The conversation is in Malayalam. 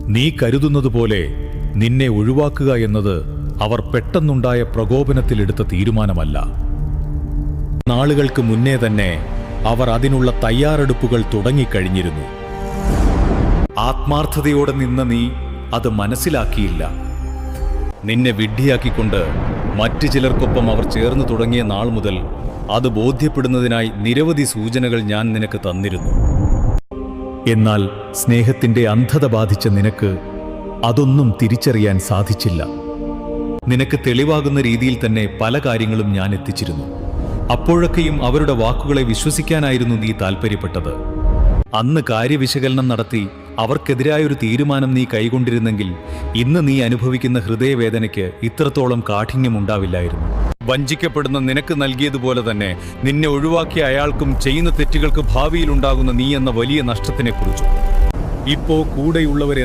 നീ കരുതുന്നതുപോലെ നിന്നെ ഒഴിവാക്കുക എന്നത് അവർ പെട്ടെന്നുണ്ടായ പ്രകോപനത്തിലെടുത്ത തീരുമാനമല്ല. നാളുകൾക്ക് മുന്നേ തന്നെ അവർ അതിനുള്ള തയ്യാറെടുപ്പുകൾ തുടങ്ങിക്കഴിഞ്ഞിരുന്നു. ആത്മാർത്ഥതയോടെ നിന്ന നീ അത് മനസ്സിലാക്കിയില്ല. നിന്നെ വിഡ്ഢിയാക്കിക്കൊണ്ട് മറ്റു ചിലർക്കൊപ്പം അവർ ചേർന്നു തുടങ്ങിയ നാൾ മുതൽ അത് ബോധ്യപ്പെടുന്നതിനായി നിരവധി സൂചനകൾ ഞാൻ നിനക്ക് തന്നിരുന്നു. എന്നാൽ സ്നേഹത്തിന്റെ അന്ധത ബാധിച്ച നിനക്ക് അതൊന്നും തിരിച്ചറിയാൻ സാധിച്ചില്ല. നിനക്ക് തെളിവാകുന്ന രീതിയിൽ തന്നെ പല കാര്യങ്ങളും ഞാൻ എത്തിച്ചിരുന്നു. അപ്പോഴൊക്കെയും അവരുടെ വാക്കുകളെ വിശ്വസിക്കാനായിരുന്നു നീ താൽപ്പര്യപ്പെട്ടത്. അന്ന് കാര്യവിശകലനം നടത്തി അവർക്കെതിരായൊരു തീരുമാനം നീ കൈക്കൊണ്ടിരുന്നെങ്കിൽ ഇന്ന് നീ അനുഭവിക്കുന്ന ഹൃദയവേദനയ്ക്ക് ഇത്രത്തോളം കാഠിന്യമുണ്ടാവില്ലായിരുന്നു. വഞ്ചിക്കപ്പെടുന്ന നിനക്ക് നൽകിയതുപോലെ തന്നെ നിന്നെ ഒഴിവാക്കിയ അയാൾക്കും ചെയ്യുന്ന തെറ്റുകൾക്ക് ഭാവിയിലുണ്ടാകുന്ന നീ എന്ന വലിയ നഷ്ടത്തിനെക്കുറിച്ചും. ഇപ്പോ കൂടെയുള്ളവർ